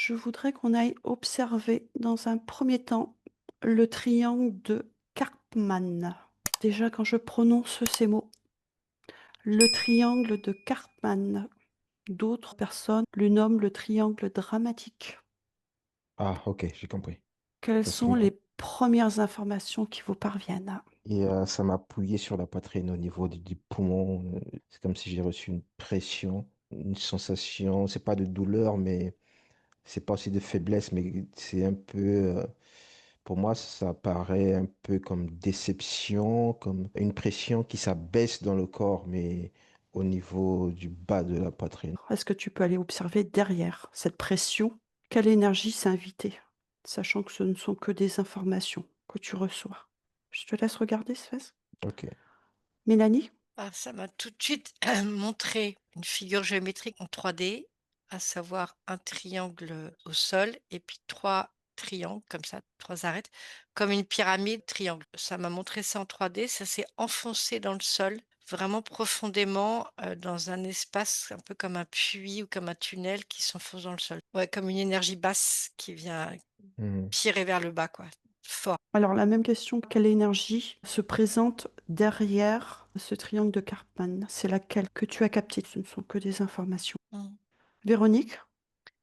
Je voudrais qu'on aille observer dans un premier temps le triangle de Karpman. Déjà, quand je prononce ces mots, le triangle de Karpman, d'autres personnes le nomment le triangle dramatique. Ah, ok, j'ai compris. Quelles Parce que sont les premières informations qui vous parviennent? ça m'a appuyé sur la poitrine au niveau du poumon. C'est comme si j'ai reçu une pression, une sensation. C'est pas de douleur, mais c'est pas aussi de faiblesse, mais c'est un peu. Pour moi, ça paraît un peu comme déception, comme une pression qui s'abaisse dans le corps, mais au niveau du bas de la poitrine. Est-ce que tu peux aller observer derrière cette pression? Quelle énergie s'est invitée? Sachant que ce ne sont que des informations que tu reçois. Je te laisse regarder, Svez. Ok. Mélanie? Ah, ça m'a tout de suite montré une figure géométrique en 3D, à savoir un triangle au sol et puis 3 triangles comme ça, 3 arêtes, comme une pyramide triangle. Ça m'a montré ça en 3D, ça s'est enfoncé dans le sol, vraiment profondément, dans un espace un peu comme un puits ou comme un tunnel qui s'enfonce dans le sol. Ouais, comme une énergie basse qui vient Mhm. tirer vers le bas quoi, fort. Alors, la même question, quelle énergie se présente derrière ce triangle de Karpman? C'est laquelle que tu as captée? Ce ne sont que des informations. Mmh. Véronique?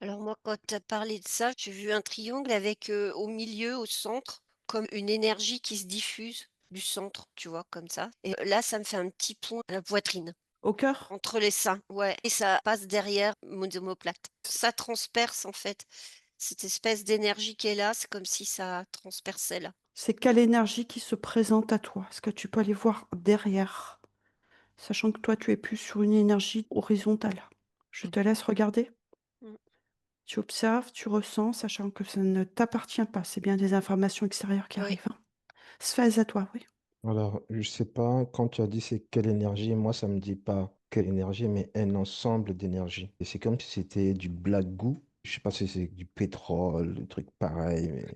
Alors moi, quand tu as parlé de ça, j'ai vu un triangle avec, au milieu, au centre, comme une énergie qui se diffuse du centre, tu vois? Comme ça et là, ça me fait un petit point à la poitrine, Au cœur? entre les seins, ouais et ça passe derrière mon omoplate. Ça transperce, en fait, cette espèce d'énergie qui est là, c'est comme si ça transperçait là. C'est quelle énergie qui se présente à toi? Est-ce que tu peux aller voir derrière? Sachant que toi, tu es plus sur une énergie horizontale. Je te laisse regarder. Mmh. Tu observes, tu ressens, sachant que ça ne t'appartient pas. C'est bien des informations extérieures qui Oui. arrivent, hein. Sphèse à toi, oui. Alors, je sais pas, quand tu as dit c'est quelle énergie, moi ça me dit pas quelle énergie, mais un ensemble d'énergie. Et c'est comme si c'était du black goo. Je sais pas si c'est du pétrole, des trucs pareils, mais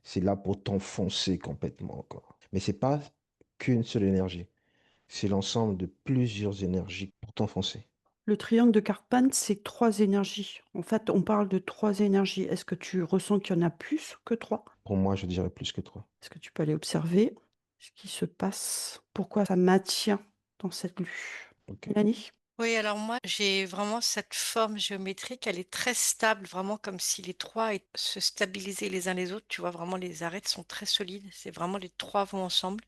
c'est là pour t'enfoncer complètement, quoi. Mais c'est pas qu'une seule énergie. C'est l'ensemble de plusieurs énergies pour t'enfoncer. Le triangle de Karpan, c'est trois énergies. En fait, on parle de trois énergies. Est-ce que tu ressens qu'il y en a plus que trois? Pour moi, je dirais plus que toi. Est-ce que tu peux aller observer ce qui se passe? Pourquoi ça maintient dans cette lutte? Ok. Mélanie? Oui, alors moi, j'ai vraiment cette forme géométrique, elle est très stable, vraiment comme si les 3 se stabilisaient les uns les autres. Tu vois, vraiment, les arêtes sont très solides. C'est vraiment les 3 vont ensemble.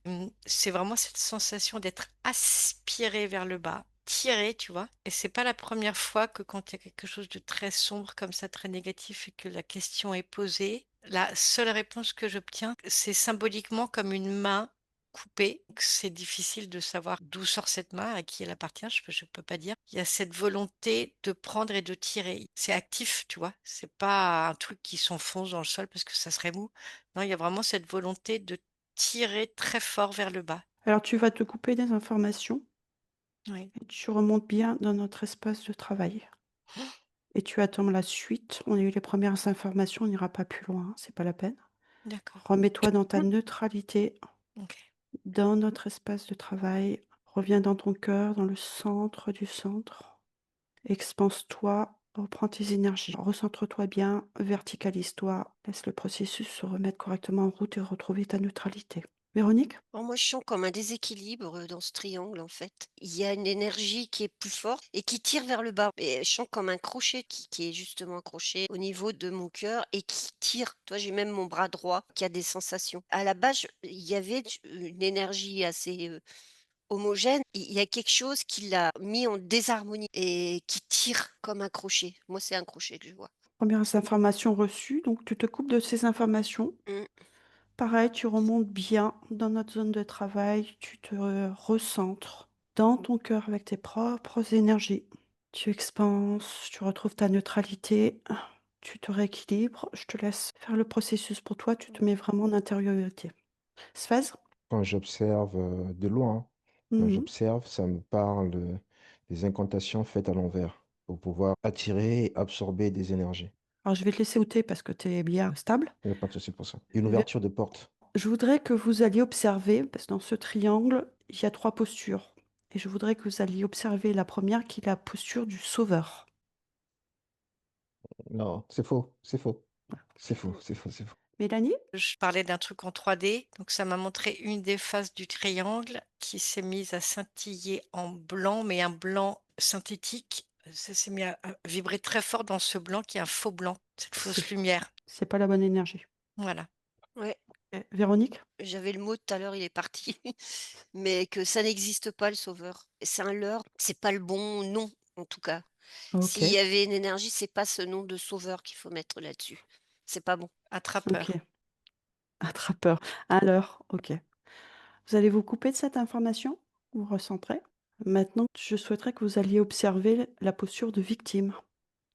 C'est vraiment cette sensation d'être aspiré vers le bas, tiré, tu vois. Et c'est pas la première fois que quand il y a quelque chose de très sombre comme ça, très négatif, et que la question est posée, la seule réponse que j'obtiens, c'est symboliquement comme une main coupée. C'est difficile de savoir d'où sort cette main, à qui elle appartient, je peux pas dire. Il y a cette volonté de prendre et de tirer. C'est actif, tu vois? C'est pas un truc qui s'enfonce dans le sol parce que ça serait mou. Non, il y a vraiment cette volonté de tirer très fort vers le bas. Alors, tu vas te couper des informations Oui. et tu remontes bien dans notre espace de travail. Et tu attends la suite. On a eu les premières informations, on n'ira pas plus loin, hein, c'est pas la peine. D'accord. Remets-toi dans ta neutralité, OK. dans notre espace de travail. Reviens dans ton cœur, dans le centre du centre. Expanse-toi, reprends tes énergies. Recentre-toi bien, verticalise-toi. Laisse le processus se remettre correctement en route et retrouver ta neutralité. Véronique? Alors moi, je sens comme un déséquilibre, dans ce triangle, en fait. Il y a une énergie qui est plus forte et qui tire vers le bas et je sens comme un crochet qui est justement accroché au niveau de mon cœur et qui tire. Toi, j'ai même mon bras droit qui a des sensations. À la base, il y avait une énergie assez, homogène. Il y a quelque chose qui l'a mis en désharmonie et qui tire comme un crochet. Moi, c'est un crochet que je vois. Premières informations reçues, donc tu te coupes de ces informations. Mmh. Pareil, tu remontes bien dans notre zone de travail, tu te recentres dans ton cœur avec tes propres énergies. Tu expanses, tu retrouves ta neutralité, tu te rééquilibres. Je te laisse faire le processus pour toi, tu te mets vraiment en intériorité. Sphèse? Quand j'observe de loin, quand Mhm. j'observe, ça me parle des incantations faites à l'envers pour pouvoir attirer et absorber des énergies. Alors je vais te laisser ôter parce que tu es bien stable. Il n'y a pas de souci pour ça. Une Je ouverture de porte. je voudrais que vous alliez observer, parce que dans ce triangle, il y a trois postures. Et je voudrais que vous alliez observer la première qui est la posture du sauveur. Non, c'est faux, c'est faux, c'est faux, Mm. c'est faux, c'est faux. Mélanie? Je parlais d'un truc en 3D, donc ça m'a montré une des faces du triangle qui s'est mise à scintiller en blanc, mais un blanc synthétique. Ça s'est mis à vibrer très fort dans ce blanc qui est un faux blanc, cette fausse C'est lumière. c'est pas la bonne énergie. Voilà. Ouais, Véronique? j'avais le mot tout à l'heure, il est parti. Mais que ça n'existe pas le sauveur. C'est un leurre, c'est pas le bon nom, en tout cas. S'il y OK, avait une énergie, c'est pas ce nom de sauveur qu'il faut mettre là-dessus. C'est pas bon. OK. Attrapeur. Attrapeur. Alors, OK. Vous allez vous couper de cette information, vous recentrer. Maintenant, je souhaiterais que vous alliez observer la posture de victime.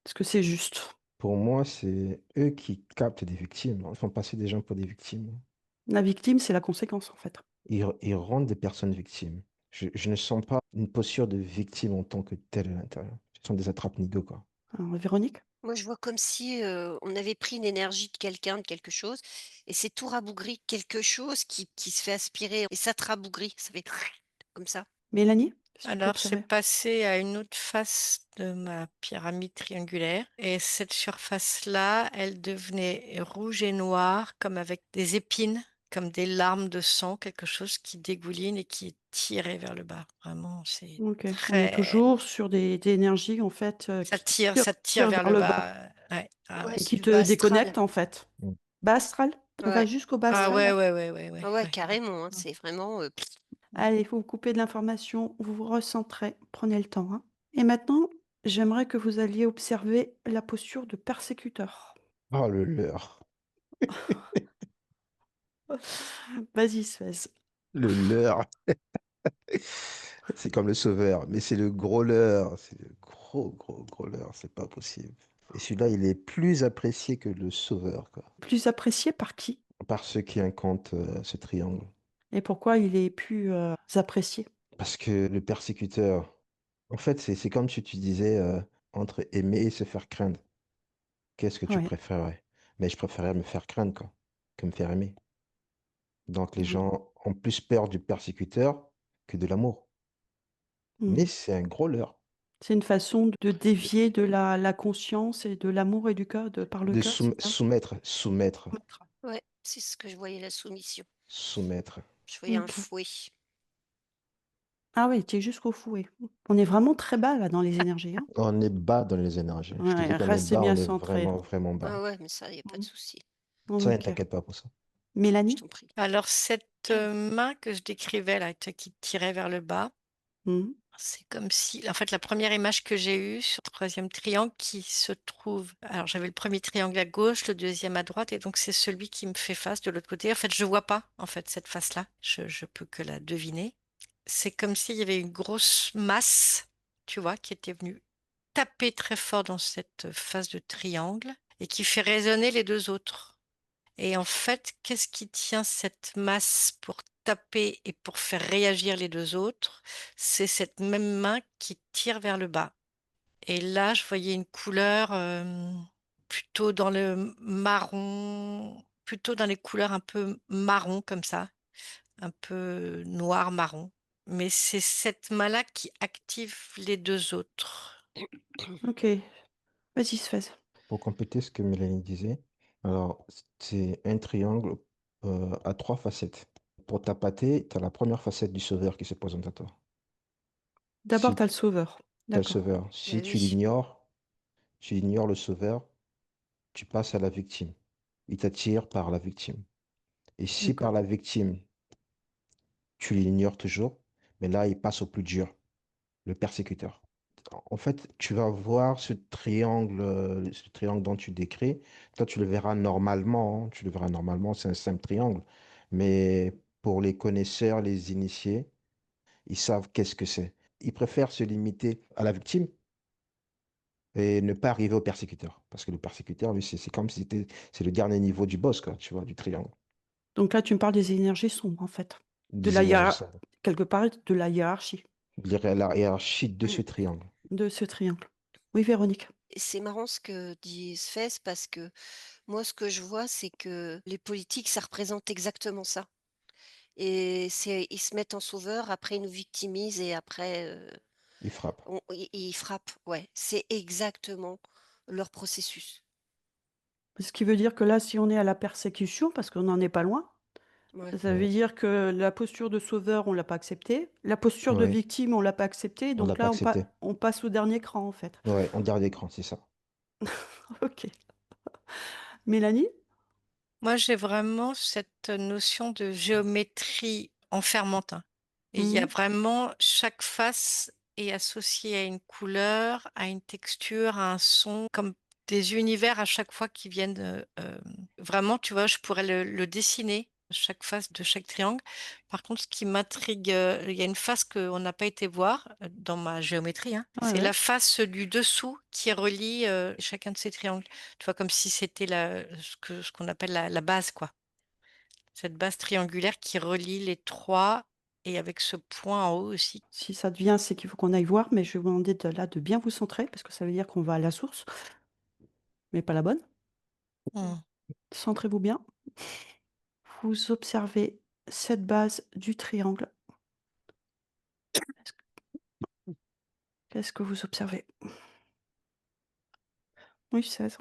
Est-ce que c'est juste? Pour moi, c'est eux qui captent des victimes. Ils font passer des gens pour des victimes. La victime, c'est la conséquence, en fait. Ils rendent des personnes victimes. Je ne sens pas une posture de victime en tant que telle à l'intérieur. Ce sont des attrape-nigo, quoi. Alors, Véronique? Moi, je vois comme si, on avait pris une énergie de quelqu'un, de quelque chose et c'est tout rabougri. Quelque chose qui se fait aspirer et ça te rabougrit. Ça fait comme ça. Mélanie? Si tu peux Alors, c'est observer. passé à une autre face de ma pyramide triangulaire. Et cette surface-là, elle devenait rouge et noire, comme avec des épines, comme des larmes de sang, quelque chose qui dégouline et qui est tiré vers le bas. Vraiment, c'est OK. On est très... toujours sur des énergies, en fait, Ça tire tirent vers vers le le bas bas. Ouais. Ah Ouais, ouais. et c'est qui du te bas astral. déconnectent, en fait. Mm. Bas astral? On va Ouais, jusqu'au bas Ah astral, ouais, là? ouais, ouais, ouais, ouais, ouais, ouais. carrément, hein, c'est vraiment, Allez, vous vous coupez de l'information, vous vous recentrez, prenez le temps, hein. Et maintenant, j'aimerais que vous alliez observer la posture de persécuteur. Oh, le leurre. Vas-y, Suez. Le leurre. C'est comme le sauveur, mais c'est le gros leurre. C'est le gros, gros, gros leurre. C'est pas possible. Et celui-là, il est plus apprécié que le sauveur, quoi. Plus apprécié par qui? Par ceux qui incantent ce triangle. Et pourquoi il est plus apprécié? Parce que le persécuteur, en fait, c'est comme si tu disais entre aimer et se faire craindre. Qu'est-ce que tu Oui. préférerais? Mais je préférerais me faire craindre, quoi, que me faire aimer. Donc les Mhm. gens ont plus peur du persécuteur que de l'amour. Mais Mhm. c'est un gros leurre. C'est une façon de dévier de la conscience et de l'amour et du cœur, par le De cœur, c'est ça? soumettre, ouais, c'est ce que je voyais, la soumission. soumettre. Je voyais un Ok. fouet. Ah oui, tu es jusqu'au fouet. On est vraiment très bas là dans les énergies, hein. On est bas dans les énergies. Je te dis Ouais, qu'on est restez bas, on bien est centré. vraiment, vraiment Ah bas. ouais, mais ça, il y a pas de Mhm. souci. Ça, ne Ok. t'inquiète pas pour ça. Je Mélanie? t'en prie. Alors, cette main que je décrivais là, qui tirait vers le bas, Mhm. c'est comme si, en fait, la première image que j'ai eue sur le troisième triangle qui se trouve. Alors, j'avais le premier triangle à gauche, le deuxième à droite, et donc c'est celui qui me fait face de l'autre côté. En fait, je vois pas, en fait, cette face-là. Je peux que la deviner. C'est comme s'il y avait une grosse masse, tu vois, qui était venue taper très fort dans cette face de triangle et qui fait résonner les deux autres. Et en fait, qu'est-ce qui tient cette masse pour taper et pour faire réagir les deux autres? C'est cette même main qui tire vers le bas. Et là, je voyais une couleur plutôt dans le marron, plutôt dans les couleurs un peu marron comme ça, un peu noir marron. Mais c'est cette main-là qui active les deux autres. Ok. Vas-y, Suez. Pour compléter ce que Mélanie disait, alors c'est un triangle à trois facettes. Pour ta pâtée, tu as la première facette du sauveur qui se présente à toi. D'abord, Si tu as le sauveur. tu as le D'accord. sauveur, Bah si oui. tu ignores le sauveur, tu passes à la victime. Il t'attire par la victime. Et si par D'accord. la victime, tu l'ignores toujours, mais là, il passe au plus dur, le persécuteur. En fait, tu vas voir ce triangle dont tu décris. Toi, tu le verras normalement, hein, tu le verras normalement, c'est un simple triangle. Mais pour les connaisseurs, les initiés, ils savent qu'est-ce que c'est. Ils préfèrent se limiter à la victime et ne pas arriver au persécuteur. Parce que le persécuteur, lui, c'est comme si c'est le dernier niveau du boss, quoi, tu vois, du triangle, Donc là, tu me parles des énergies sombres, en fait. De des la énergies hiérar- sombres. Quelque part, de la hiérarchie La hiérarchie de Mmh. ce triangle. de ce triangle. Oui, Véronique. Et c'est marrant ce que dit Sfez parce que moi, ce que je vois, c'est que les politiques, ça représente exactement ça. Et c'est ils se mettent en sauveur, après ils nous victimisent et après, Il frappe. ils frappent. Ouais, c'est exactement leur processus. Ce qui veut dire que là, si on est à la persécution, parce qu'on n'en est pas loin, Ouais. ça veut Ouais, dire que la posture de sauveur, on l'a pas acceptée. La posture de ouais, victime, on l'a pas acceptée. on l'a Donc pas là, accepté. on passe au dernier cran, en fait. Ouais, on garde l'écran, c'est ça. Ok. Mélanie? Moi, j'ai vraiment cette notion de géométrie enfermante, hein. Et il y a Mhm. vraiment chaque face est associée à une couleur, à une texture, à un son, comme des univers à chaque fois qui viennent. Vraiment, tu vois, je pourrais le dessiner, chaque face de chaque triangle. Par contre, ce qui m'intrigue, il y a une face qu'on n'a pas été voir dans ma géométrie, hein. Ouais, C'est ouais. la face du dessous qui relie chacun de ces triangles. Tu vois, comme si c'était ce qu'on appelle la base, quoi. Cette base triangulaire qui relie les trois et avec ce point en haut aussi. Si ça devient, c'est qu'il faut qu'on aille voir, mais je vais vous demander là de bien vous centrer, parce que ça veut dire qu'on va à la source, mais pas la bonne. Hmm. Centrez-vous bien. Vous observez cette base du triangle. Qu'est-ce que qu'est-ce que vous observez? Oui, 16.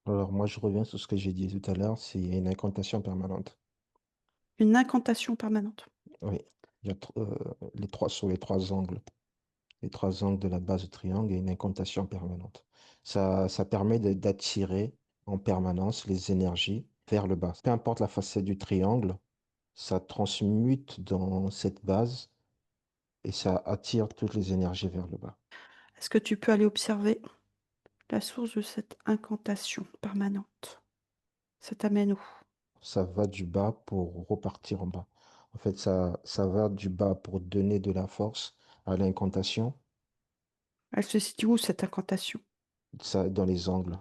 Alors moi, je reviens sur ce que j'ai dit tout à l'heure, c'est une incantation permanente. Une incantation permanente. Oui, il y a sur les trois angles. Les trois angles de la base du triangle et une incantation permanente. Ça permet d'attirer en permanence les énergies vers le bas. Peu importe la facette du triangle, ça transmute dans cette base et ça attire toutes les énergies vers le bas. Est-ce que tu peux aller observer la source de cette incantation permanente? Ça t'amène où? Ça va du bas pour repartir en bas. En fait, ça va du bas pour donner de la force à l'incantation, Elle se situe où, cette incantation? ça dans les angles.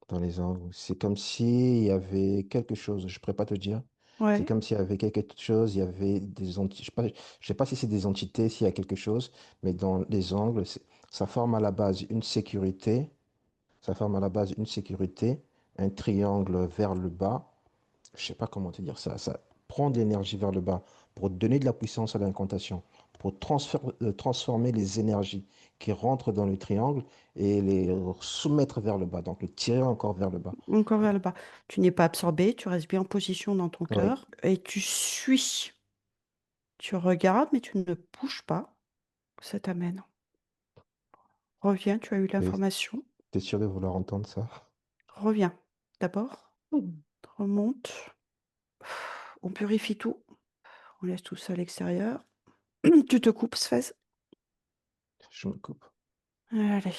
Dans les angles. C'est comme s'il y avait quelque chose, je ne pourrais pas te dire. C'est Ouais, comme s'il y avait quelque chose, il y avait des entités. Je sais pas si c'est des entités, s'il y a quelque chose, mais dans les angles, ça forme à la base une sécurité. Ça forme à la base une sécurité, un triangle vers le bas. Je sais pas comment te dire ça. Ça prend de l'énergie vers le bas pour donner de la puissance à l'incantation, pour transformer les énergies qui rentrent dans le triangle et les soumettre vers le bas, donc le tirer encore vers le bas. encore vers le bas. Tu n'es pas absorbé, tu restes bien en position dans ton Oui, cœur et tu suis. Tu regardes, mais tu ne bouges pas. Ça t'amène. Reviens, tu as eu oui. l'information. T'es sûr de vouloir entendre ça? Reviens. D'abord, Mhm. remonte. On purifie tout. On laisse tout ça à l'extérieur. Tu te coupes, Sfez. Je me coupe. Allez,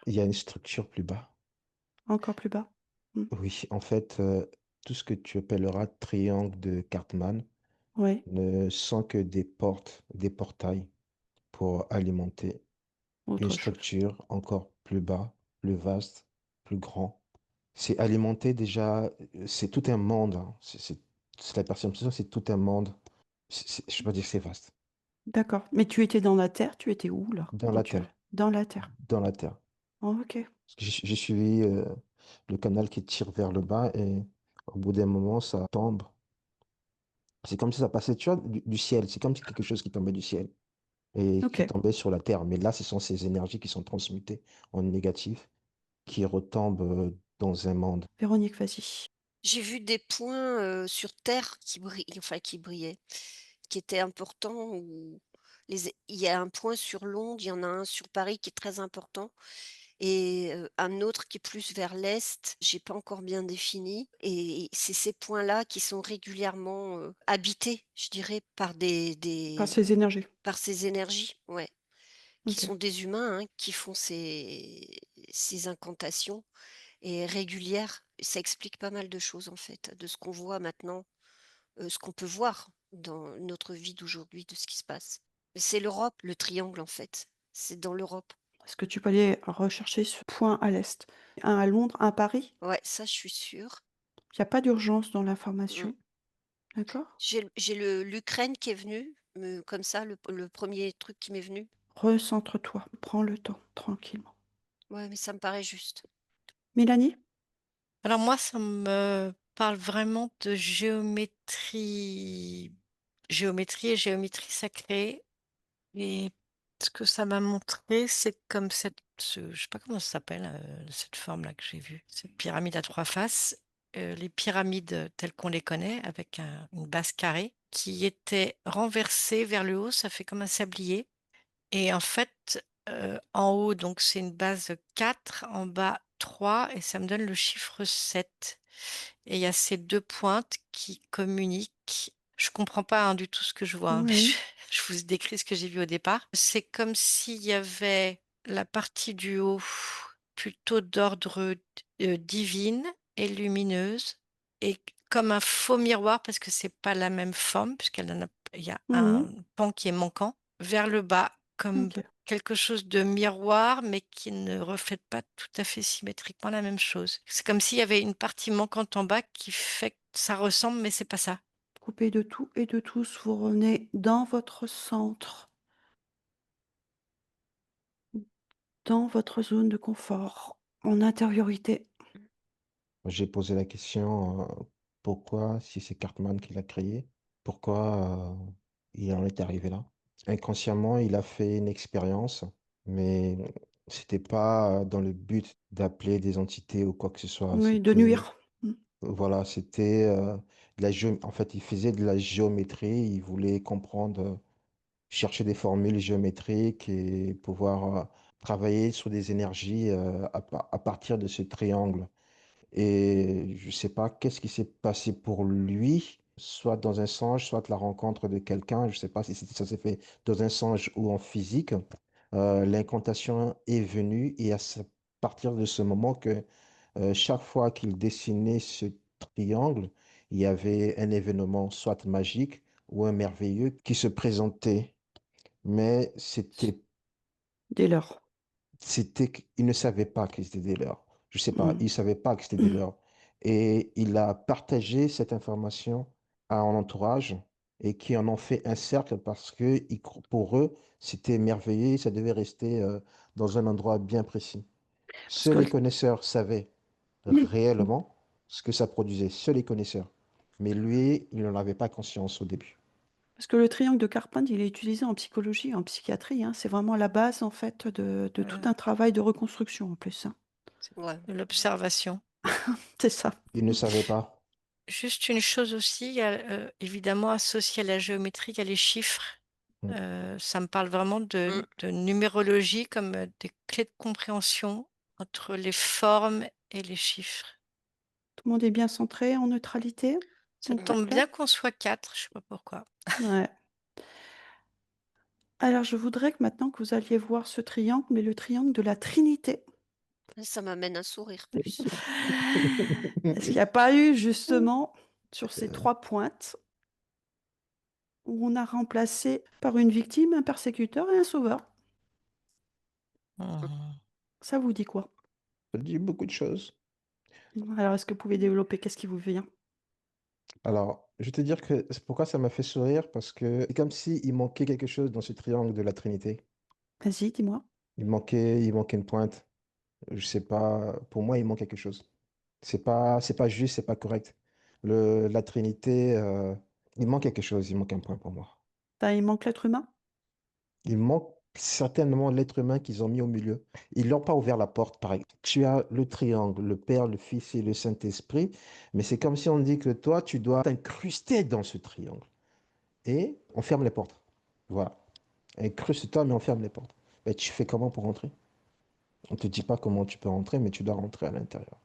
Il y a une structure plus bas. encore plus bas. Mm. Oui, en fait, tout ce que tu appelleras triangle de Cartman Oui, ne sont que des portes, des portails pour alimenter une autre chose. structure encore plus bas, plus vaste, plus grand. C'est alimenter déjà, c'est tout un monde, hein. C'est la perception, c'est tout un monde. Je peux pas dire que c'est vaste. D'accord. Mais tu étais dans la terre, tu étais où là Dans quand la tu terre, dans la terre. dans la terre. Oh, ok. Parce que j'ai suivi le canal qui tire vers le bas et au bout d'un moment, ça tombe. C'est comme si ça passait, tu vois, du ciel. C'est comme si quelque chose qui tombait du ciel et Ok. qui tombait sur la terre. Mais là, ce sont ces énergies qui sont transmutées en négatif, qui retombent dans un monde. Véronique, vas-y. J'ai vu des points, sur terre qui brillaient, qui étaient importants ou il y a un point sur Londres, il y en a un sur Paris qui est très important et un autre qui est plus vers l'est, j'ai pas encore bien défini et c'est ces points-là qui sont régulièrement, habités, je dirais, par Par ces énergies. par ces énergies, ouais, qui Ok. sont des humains, hein, qui font ces incantations et régulières. Ça explique pas mal de choses, en fait, de ce qu'on voit maintenant, ce qu'on peut voir dans notre vie d'aujourd'hui, de ce qui se passe. C'est l'Europe, le triangle, en fait. C'est dans l'Europe. Est-ce que tu peux aller rechercher ce point à l'est? Un à Londres, un à Paris? Ouais, ça, je suis sûre. Il n'y a pas d'urgence dans Mmh. l'information. D'accord? J'ai l'Ukraine qui est venue, comme ça, le 1er truc qui m'est venu. Recentre-toi. Prends le temps, tranquillement. Ouais, mais ça me paraît juste. Mélanie? Alors moi, ça me parle vraiment de géométrie et géométrie sacrée. Et ce que ça m'a montré, c'est comme cette je sais pas comment ça s'appelle, cette forme-là que j'ai vue, cette pyramide à 3 faces, les pyramides telles qu'on les connaît avec une base carrée qui était renversée vers le haut, ça fait comme un sablier et en fait, en haut donc c'est une base 4, en bas 3 et ça me donne le chiffre 7 et il y a ces 2 pointes qui communiquent. Je comprends pas, hein, du tout ce que je vois, hein, mais Oui. je vous décris ce que j'ai vu au départ. C'est comme s'il y avait la partie du haut plutôt d'ordre, divine et lumineuse et comme un faux miroir parce que c'est pas la même forme puisqu'elle en a il y a un Mhm. pan qui est manquant, vers le bas comme Ok. quelque chose de miroir, mais qui ne reflète pas tout à fait symétriquement la même chose. C'est comme s'il y avait une partie manquante en bas qui fait que ça ressemble, mais c'est pas ça. Coupé de tout et de tous, vous revenez dans votre centre, dans votre zone de confort, en intériorité. J'ai posé la question, pourquoi, si c'est Cartman qui l'a créé, pourquoi il en est arrivé là? Inconsciemment, il a fait une expérience, mais c'était pas dans le but d'appeler des entités ou quoi que ce soit. Oui, de C'était, nuire. Mm. voilà, c'était en fait, il faisait de la géométrie, il voulait comprendre, chercher des formules géométriques et pouvoir travailler sur des énergies à partir de ce triangle. Et je sais pas qu'est-ce qui s'est passé pour lui, soit dans un songe, soit la rencontre de quelqu'un. Je sais pas si ça s'est fait dans un songe ou en physique. L'incantation est venue et partir de ce moment que chaque fois qu'il dessinait ce triangle, il y avait un événement soit magique ou un merveilleux qui se présentait. Mais Dès lors. il ne savait pas que c'était des leurs. Je sais pas, Mm. il savait pas que c'était des leurs. Et il a partagé cette information à un entourage et qui en ont fait un cercle parce que pour eux, c'était merveilleux, ça devait rester dans un endroit bien précis. Parce Seuls que les connaisseurs savaient réellement ce que ça produisait, seuls les connaisseurs. Mais lui, il n'en avait pas conscience au début. Parce que le triangle de Carpenter, il est utilisé en psychologie, en psychiatrie, hein. C'est vraiment la base, en fait, de tout Voilà, un travail de reconstruction, en plus, hein. c'est Ouais. de l'observation. C'est ça. Il ne savait pas. Juste une chose aussi, il y a, évidemment associé à la géométrie, il y a les chiffres. Mm. Ça me parle vraiment Mm. de numérologie comme, des clés de compréhension entre les formes et les chiffres. Tout le monde est bien centré, en neutralité. Ça On tombe reste là. bien qu'on soit 4, je sais pas pourquoi. Ouais. Alors, je voudrais que maintenant que vous alliez voir ce triangle, mais le triangle de la Trinité. Ça m'amène un sourire plus. Est-ce qu'il n'y a pas eu, justement, sur ces 3 pointes, où on a remplacé par une victime, un persécuteur et un sauveur? Mmh. Ça vous dit quoi? Ça dit beaucoup de choses. Alors, est-ce que vous pouvez développer? Qu'est-ce qui vous vient? Alors, je vais te dire que c'est pourquoi ça m'a fait sourire, parce que c'est comme s'il manquait quelque chose dans ce triangle de la Trinité. Vas-y, dis-moi. Il manquait une pointe. Je sais pas, pour moi, il manque quelque chose. C'est pas juste, c'est pas correct. La Trinité, il manque quelque chose, il manque un point pour moi. Il manque l'être humain? Il manque certainement l'être humain qu'ils ont mis au milieu. Ils n'ont pas ouvert la porte, par exemple. Tu as le triangle, le Père, le Fils et le Saint-Esprit, mais c'est comme si on dit que toi, tu dois t'incruster dans ce triangle. Et on ferme les portes. Voilà. Incruste-toi, mais on ferme les portes. Ben, tu fais comment pour rentrer? On ne te dit pas comment tu peux rentrer, mais tu dois rentrer à l'intérieur.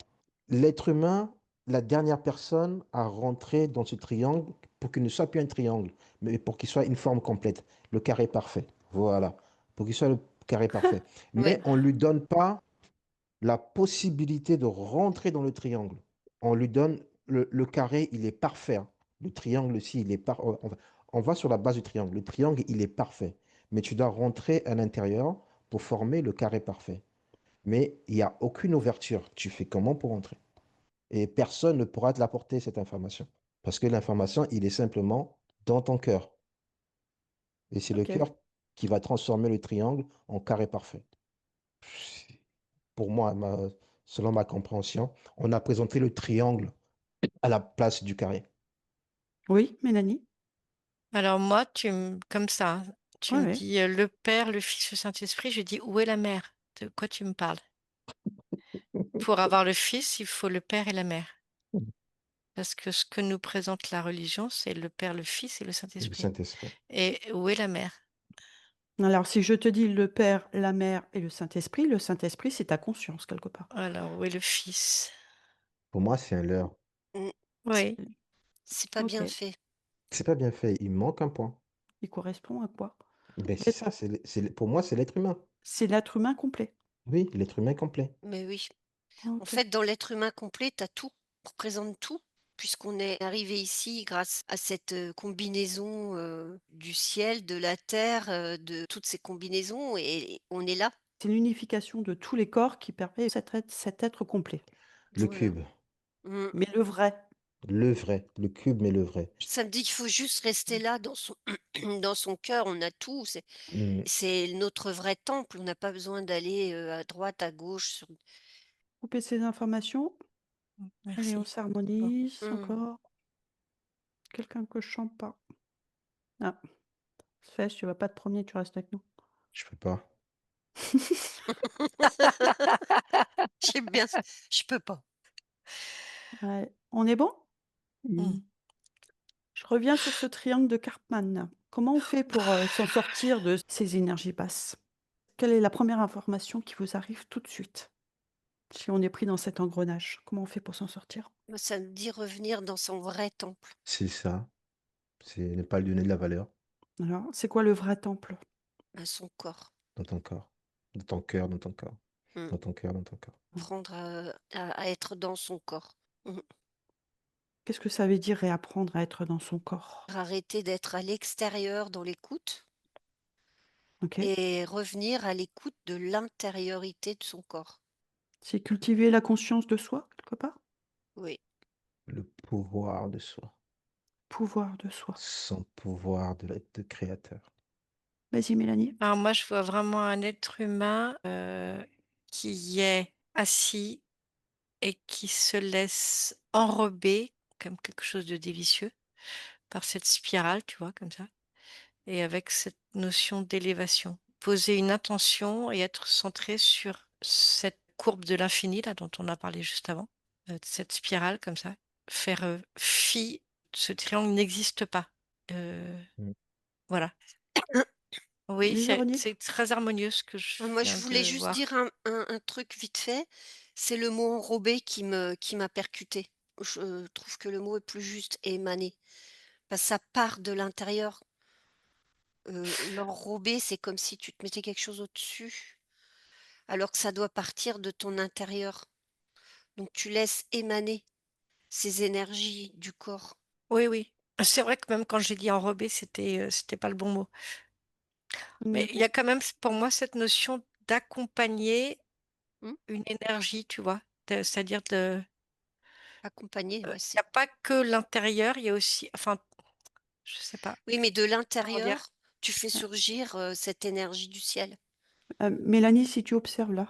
L'être humain, la dernière personne à rentrer dans ce triangle pour qu'il ne soit plus un triangle, mais pour qu'il soit une forme complète, le carré parfait. Voilà. Pour qu'il soit le carré parfait. Ouais. Mais on ne lui donne pas la possibilité de rentrer dans le triangle. On lui donne le carré, il est parfait, hein. Le triangle aussi, il est parfait. On va sur la base du triangle. Le triangle, il est parfait. Mais tu dois rentrer à l'intérieur pour former le carré parfait. Mais il n'y a aucune ouverture. Tu fais comment pour rentrer? Et personne ne pourra te l'apporter, cette information. Parce que l'information, il est simplement dans ton cœur. Et c'est le Ok. cœur qui va transformer le triangle en carré parfait. Pour moi, selon ma compréhension, on a présenté le triangle à la place du carré. Oui, Mélanie? Alors moi, comme ça, hein, tu Oui, me oui. dis, le Père, le Fils, le Saint-Esprit, je dis: «Où est la mère?» De quoi tu me parles? Pour avoir le Fils, il faut le Père et la Mère. Parce que ce que nous présente la religion, c'est le Père, le Fils et le Et le Saint-Esprit. Saint-Esprit. Et où est la mère? Alors, si je te dis le Père, la Mère et le Saint-Esprit, c'est ta conscience quelque part. Alors, où est le Fils? Pour moi, c'est un leurre. Mmh, Oui. c'est pas Ok. bien fait. C'est pas bien fait. Il manque un point. Il correspond à quoi? Ben, c'est L'être- ça. Pour moi, c'est l'être humain. C'est l'être humain complet. Oui, l'être humain complet. Mais oui. En Ok. fait, dans l'être humain complet, tu as tout, on représente tout, puisqu'on est arrivé ici grâce à cette, combinaison, du ciel, de la terre, de toutes ces combinaisons et on est là. C'est l'unification de tous les corps qui permet cet être complet. Le Voilà. cube. Mmh. Mais le vrai, Le vrai. Le cube, mais le vrai. Ça me dit qu'il faut juste rester là dans son dans son cœur, on a tout, Mm. c'est notre vrai temple, on n'a pas besoin d'aller, à droite, à gauche sur couper ces informations. Allez, on Merci. Bon. s'harmonise mmh. encore. Quelqu'un que je chante pas. Ah, Fèche, tu vas pas te promener, tu restes avec nous. Je peux pas. J'aime bien je peux pas. Ouais. On est bon? Mmh. Je reviens sur ce triangle de Karpman. Comment on fait pour s'en sortir de ces énergies basses? Quelle est la première information qui vous arrive tout de suite? Si on est pris dans cet engrenage, comment on fait pour s'en sortir? Moi, ça me dit revenir dans son vrai temple, C'est ça. C'est ne pas lui donner de la valeur Alors, c'est quoi le vrai temple? à son corps. dans ton corps. Dans ton cœur, dans ton corps. Mmh. Dans ton cœur, dans ton corps. Apprendre à être dans son corps. Mmh. Qu'est-ce que ça veut dire réapprendre à être dans son corps? Arrêter d'être à l'extérieur dans l'écoute OK. et revenir à l'écoute de l'intériorité de son corps. C'est cultiver la conscience de soi, quelque part? Oui. Le pouvoir de soi. Pouvoir de soi. Son pouvoir de l'être de créateur. Vas-y Mélanie. Alors moi, je vois vraiment un être humain, qui est assis et qui se laisse enrober comme quelque chose de délicieux par cette spirale, tu vois? Comme ça, et avec cette notion d'élévation. Poser une intention et être centré sur cette courbe de l'infini là dont on a parlé juste avant, cette spirale comme ça. Faire, fi ce triangle n'existe pas. Heu, Mmh. voilà. Oui, Oui, Véronique? c'est très harmonieux ce que je Moi, je viens voulais de juste voir. dire un truc vite fait. C'est le mot enrobé qui m'a percuté. Je trouve que le mot est plus juste, émaner. Parce que ça part de l'intérieur. L'enrober, c'est comme si tu te mettais quelque chose au-dessus, alors que ça doit partir de ton intérieur. Donc tu laisses émaner ces énergies du corps. Oui, oui. C'est vrai que même quand j'ai dit enrobé, c'était pas le bon mot. Mais il y Non. a quand même pour moi cette notion d'accompagner Mmh? une énergie, tu vois? C'est-à-dire de Accompagner, ouais, il y c'est a pas que l'intérieur, il y a aussi enfin, je sais pas oui, mais de comment dire? l'intérieur, tu fais surgir, cette énergie du ciel. Mélanie, si tu observes là,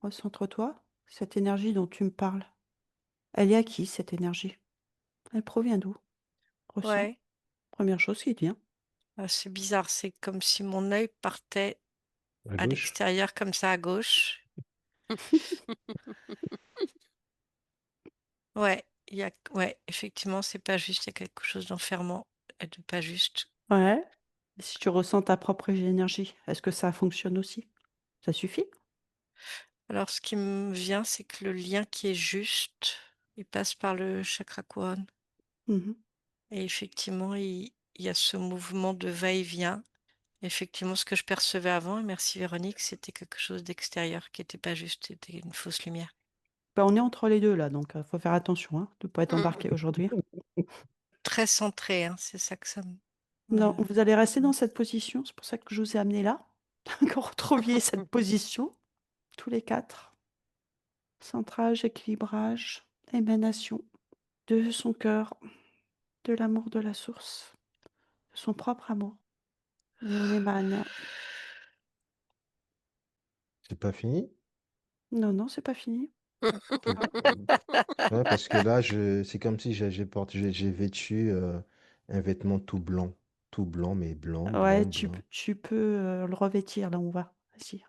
recentre-toi, cette énergie dont tu me parles, elle est à qui cette énergie? Elle provient d'où? Ressens. Ouais, Première chose qui te vient. c'est bizarre, c'est comme si mon œil partait À à gauche. l'extérieur comme ça à gauche. Ouais, il y a ouais, effectivement, c'est pas juste, il y a quelque chose d'enfermant et de pas juste. Ouais. Si tu ressens ta propre énergie, est-ce que ça fonctionne aussi? Ça suffit? Alors ce qui me vient, c'est que le lien qui est juste, il passe par le chakra couronne Mmh. et effectivement, il y a ce mouvement de va-et-vient. Effectivement, ce que je percevais avant, et merci Véronique, c'était quelque chose d'extérieur qui était pas juste, c'était une fausse lumière. Bah, on est entre les 2 là, donc faut faire attention, hein, de pas être Mmh. embarqué aujourd'hui. Très centré, hein, c'est ça que ça me Non, voilà. vous allez rester dans cette position, c'est pour ça que je vous ai amené là, que vous retrouviez cette position, tous les 4. Centrage, équilibrage, émanation de son cœur, de l'amour de la source, de son propre amour et on émane. C'est pas fini? Non, non, c'est pas fini. Ok. Ouais, parce que là, c'est comme si j'ai vêtu un vêtement tout blanc. Tout blanc, mais blanc, blanc, Ouais, blanc. tu peux, le revêtir là où on va. Vas-y.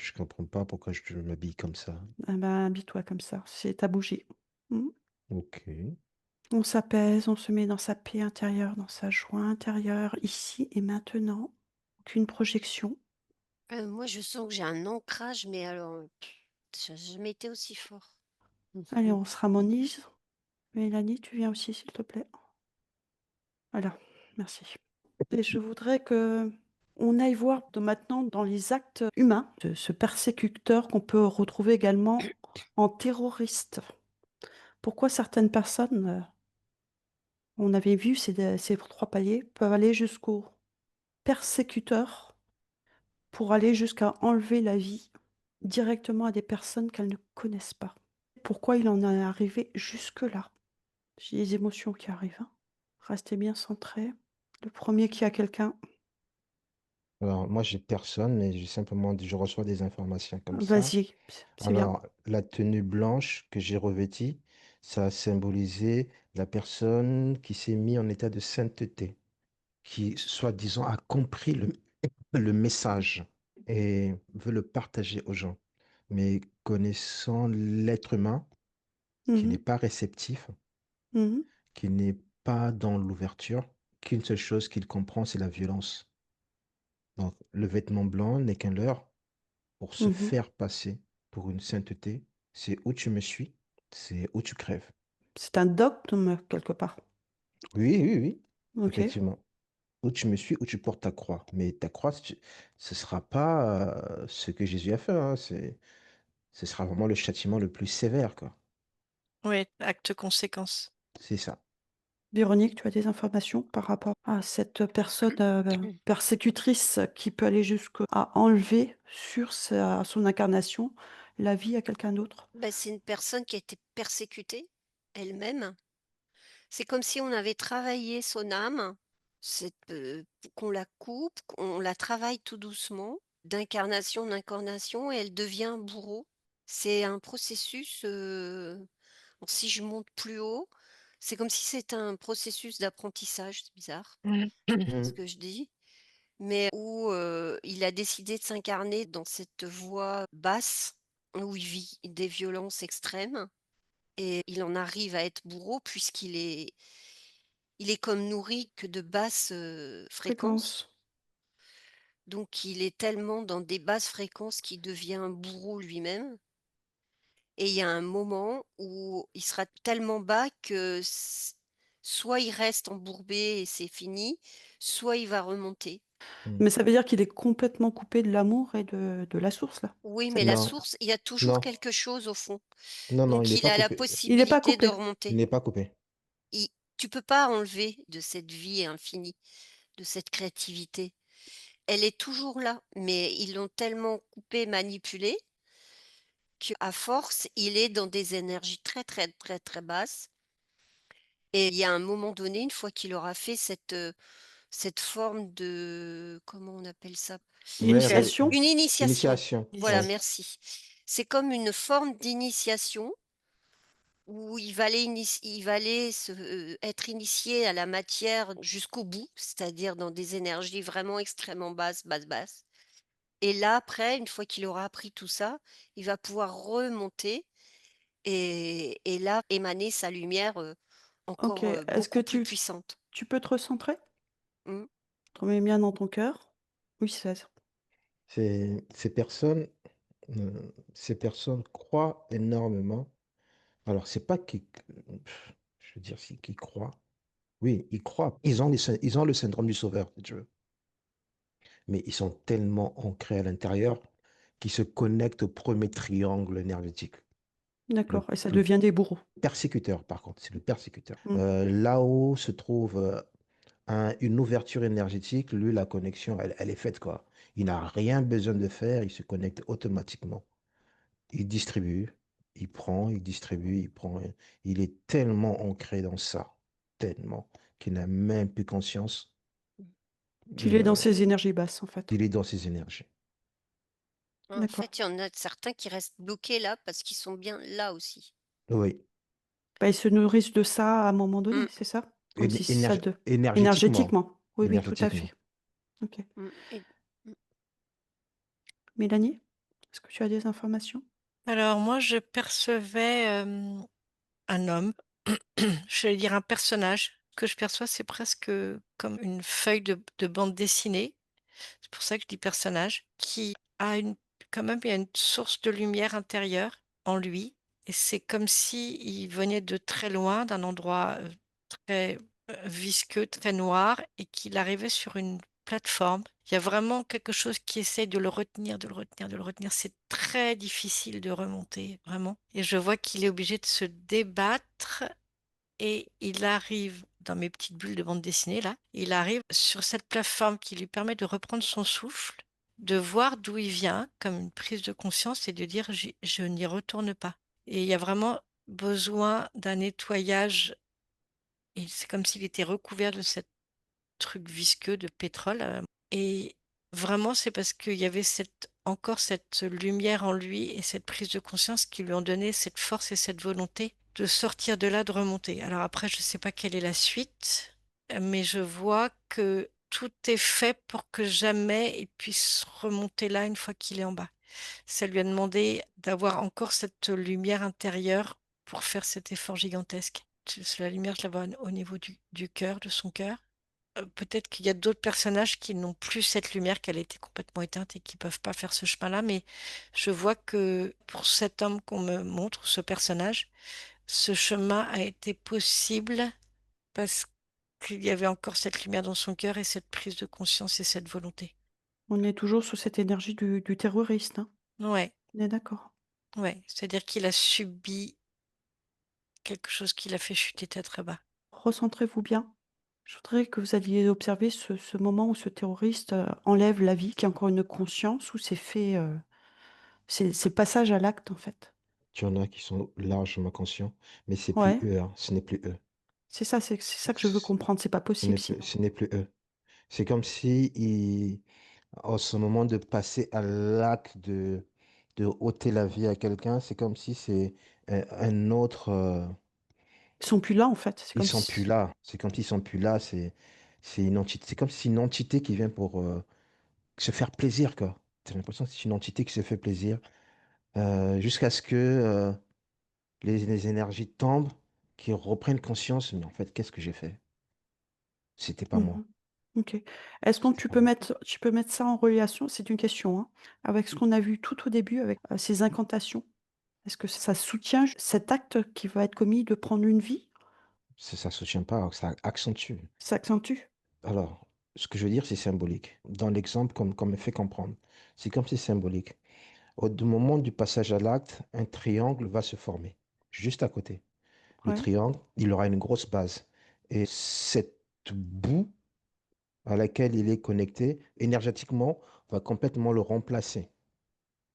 Je comprends pas pourquoi je m'habille comme ça. Ah ben, habille-toi comme ça, c'est ta bougie. Mmh. Ok. On s'apaise, on se met dans sa paix intérieure, dans sa joie intérieure, ici et maintenant. Aucune projection. Moi, je sens que j'ai un ancrage, mais alors, ça n'a jamais été aussi fort. Allez, on se harmonise. Mélanie, tu viens aussi, s'il te plaît. Voilà, merci. Et je voudrais que on aille voir maintenant dans les actes humains de ce persécuteur qu'on peut retrouver également en terroriste. Pourquoi certaines personnes, on avait vu ces 3 paliers, peuvent aller jusqu'au persécuteur pour aller jusqu'à enlever la vie directement à des personnes qu'elles ne connaissent pas. Pourquoi il en est arrivé jusque-là? J'ai des émotions qui arrivent, hein. Restez bien centrés. Le premier qui a quelqu'un, Alors, moi, j'ai personne, mais je reçois des informations comme ça. vas-y, c'est bien. Alors, la tenue blanche que j'ai revêtie, ça a symbolisé la personne qui s'est mise en état de sainteté, qui, soi-disant, a compris le message et veut le partager aux gens. Mais connaissant l'être humain, qui n'est Mmh. pas réceptif, Mmh. qui n'est pas dans l'ouverture, qu'une seule chose qu'il comprend, c'est la violence. Donc, le vêtement blanc n'est qu'un leurre pour se Mmh. faire passer pour une sainteté. C'est où tu me suis, c'est où tu crèves. C'est un dogme quelque part. Oui, oui, oui, OK. effectivement. Où tu me suis, où tu portes ta croix. Mais ta croix, ce sera pas ce que Jésus a fait, hein. Ce sera vraiment le châtiment le plus sévère, quoi. Oui, acte conséquence. C'est ça. Véronique, tu as des informations par rapport à cette personne, persécutrice qui peut aller jusqu'à enlever sur son incarnation la vie à quelqu'un d'autre? Bah, c'est une personne qui a été persécutée elle-même. C'est comme si on avait travaillé son âme, qu'on la coupe, qu'on la travaille tout doucement, d'incarnation en incarnation, et elle devient bourreau. C'est un processus, si je monte plus haut, c'est comme si c'était un processus d'apprentissage, c'est bizarre ce Mm. que je dis, mais où, il a décidé de s'incarner dans cette voie basse, où il vit des violences extrêmes, et il en arrive à être bourreau puisqu'il est comme nourri que de basses, fréquences. Fréquence. Donc il est tellement dans des basses fréquences qu'il devient bourreau lui-même, et il y a un moment où il sera tellement bas que soit il reste embourbé et c'est fini, soit il va remonter. Mm. Mais ça veut dire qu'il est complètement coupé de l'amour et de la source là, Oui, mais cette la Non, personne? source, il y a toujours non, quelque chose au fond. non, non, il Donc n'est il pas a la coupé. Il est pas possibilité de coupé? Il remonter. n'est pas coupé. Tu peux pas enlever de cette vie infinie, de cette créativité. Elle est toujours là, mais ils l'ont tellement coupé, manipulé, qu'à force, il est dans des énergies très, très, très, très basses, et il y a un moment donné, une fois qu'il aura fait cette forme de, comment on appelle ça? Ouais, L'initiation? Une initiation. initiation. Voilà, Ouais. Initiation. merci. C'est comme une forme d'initiation où il va aller être initié à la matière jusqu'au bout, c'est-à-dire dans des énergies vraiment extrêmement basses, basses, basses. Et là, après, une fois qu'il aura appris tout ça, il va pouvoir remonter et là, émaner sa lumière, OK. encore, Est-ce que beaucoup plus puissante. tu peux te recentrer? Mmh. Te remets bien dans ton cœur. Oui, c'est ça. Ces personnes, ces personnes croient énormément. Alors, c'est pas qu'ils, je veux dire, si qu'ils croient. Oui, ils croient. Ils ont le syndrome du sauveur, si tu veux. Mais ils sont tellement ancrés à l'intérieur qu'ils se connectent au premier triangle énergétique. Le, D'accord, et ça le devient des bourreaux. persécuteur, par contre, c'est le persécuteur. Mmh. Là où se trouve une ouverture énergétique, lui, la connexion, elle est faite, quoi. Il n'a rien besoin de faire, il se connecte automatiquement. Il distribue, il prend, il distribue, il prend. Il est tellement ancré dans ça, tellement, qu'il n'a même plus conscience Qu'il est euh, dans ses énergies basses, en fait. qu'il est dans ses énergies. En D'accord. fait, il y en a certains qui restent bloqués là parce qu'ils sont bien là aussi. Oui, Bah, ils se nourrissent de ça à un moment donné, Mmh, c'est ça? Comme si ça de énergétiquement. énergétiquement. Oui, oui, tout à Énergétiquement. fait. OK. mmh, et mmh. Mélanie? Est-ce que tu as des informations? Alors moi, je percevais, un homme, je vais dire un personnage. Ce que je perçois, c'est presque, comme une feuille de bande dessinée, c'est pour ça que je dis personnage, qui a une quand même, il y a une source de lumière intérieure en lui et c'est comme si il venait de très loin, d'un endroit, très, visqueux, très noir et qu'il arrivait sur une plateforme. Il y a vraiment quelque chose qui essaie de le retenir, de le retenir, de le retenir. C'est très difficile de remonter, vraiment et je vois qu'il est obligé de se débattre et il arrive dans mes petites bulles de bande dessinée là, il arrive sur cette plateforme qui lui permet de reprendre son souffle, de voir d'où il vient, comme une prise de conscience et de dire: Je n'y retourne pas» et il y a vraiment besoin d'un nettoyage et c'est comme s'il était recouvert de cet truc visqueux de pétrole, et vraiment c'est parce qu'il y avait cette lumière en lui et cette prise de conscience qui lui ont donné cette force et cette volonté de sortir de là, de remonter. Alors après, je ne sais pas quelle est la suite, mais je vois que tout est fait pour que jamais il puisse remonter là une fois qu'il est en bas. Ça lui a demandé d'avoir encore cette lumière intérieure pour faire cet effort gigantesque. La lumière, je la vois au niveau du cœur, de son cœur. Peut-être qu'il y a d'autres personnages qui n'ont plus cette lumière, qu'elle a été complètement éteinte et qui peuvent pas faire ce chemin-là, mais je vois que pour cet homme qu'on me montre, ce personnage, ce chemin a été possible parce qu'il y avait encore cette lumière dans son cœur et cette prise de conscience et cette volonté. On est toujours sous cette énergie du terroriste, hein? Ouais, On est d'accord. ouais, c'est-à-dire qu'il a subi quelque chose qui l'a fait chuter très, très bas. Recentrez-vous bien. Je voudrais que vous alliez observer ce moment où ce terroriste, enlève la vie, qu'il y a encore une conscience, où c'est fait, c'est le passage à l'acte, en fait. Tu en as qui sont largement conscients, mais c'est plus Ouais, eux, hein, ce n'est plus eux. c'est ça que je veux comprendre, c'est pas possible sinon. Ce n'est plus eux. C'est comme si en ce moment de passer à l'acte de ôter la vie à quelqu'un, c'est comme si c'est un autre. Ils sont plus là, en fait, c'est Ils comme sont plus si là. C'est comme s'ils sont plus là. C'est une entité. C'est comme si c'est une entité qui vient pour se faire plaisir, quoi. T'as l'impression que c'est une entité qui se fait plaisir jusqu'à ce que les énergies tombent, qu'ils reprennent conscience. Mais en fait, qu'est-ce que j'ai fait? C'était pas moi. mmh. OK. Est-ce que C'était pas moi. tu peux mettre ça en relation, c'est une question, hein, avec ce qu'on a vu tout au début avec, ces incantations? Est-ce que ça soutient cet acte qui va être commis de prendre une vie? Ça soutient pas, ça accentue. Ça accentue? Alors, ce que je veux dire, c'est symbolique. Dans l'exemple, comme me fait comprendre, c'est comme c'est symbolique. Du moment du passage à l'acte, un triangle va se former, juste à côté. Le Ouais, triangle, il aura une grosse base. Et cette boue à laquelle il est connecté, énergétiquement, va complètement le remplacer.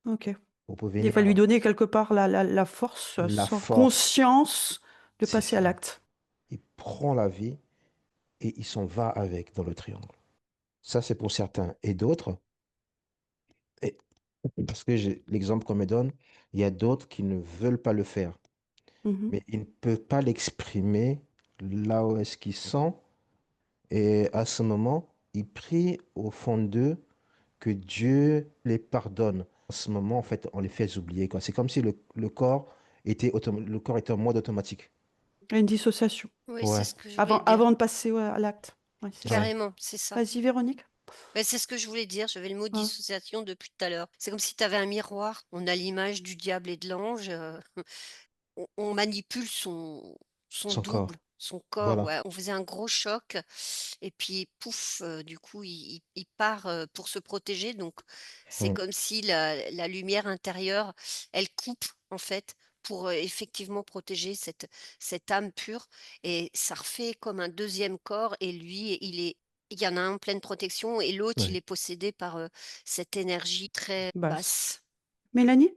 OK. Vous pouvez Il venir va lui donner quelque part la force, la sans force, conscience de c'est passer à ça. l'acte. Il prend la vie et il s'en va avec dans le triangle. Ça, c'est pour certains. Et d'autres, et- parce que l'exemple qu'on me donne, il y a d'autres qui ne veulent pas le faire. Mmh. Mais ils ne peuvent pas l'exprimer là où est-ce qu'ils sont. Et à ce moment, ils prient au fond d'eux que Dieu les pardonne. En ce moment, en fait, on les fait oublier, quoi. C'est comme si le corps était en mode automatique. Il y a une dissociation Oui, c'est Ouais, ce que je voulais dire. avant de passer, ouais, à l'acte. Ouais, c'est ça. ouais, Carrément, c'est ça. Vas-y Véronique. C'est ce que je voulais dire, j'avais le mot Ouais. dissociation depuis tout à l'heure. C'est comme si tu avais un miroir, on a l'image du diable et de l'ange, on manipule son son double, corps. son corps, Voilà. ouais. On faisait un gros choc et puis pouf, du coup, il part, pour se protéger donc c'est Mm. comme si la lumière intérieure, elle coupe, en fait, pour, effectivement protéger cette âme pure et ça refait comme un deuxième corps et lui, il y en a un en pleine protection et l'autre, il Ouais. est possédé par, cette énergie très Basse. basse. Mélanie?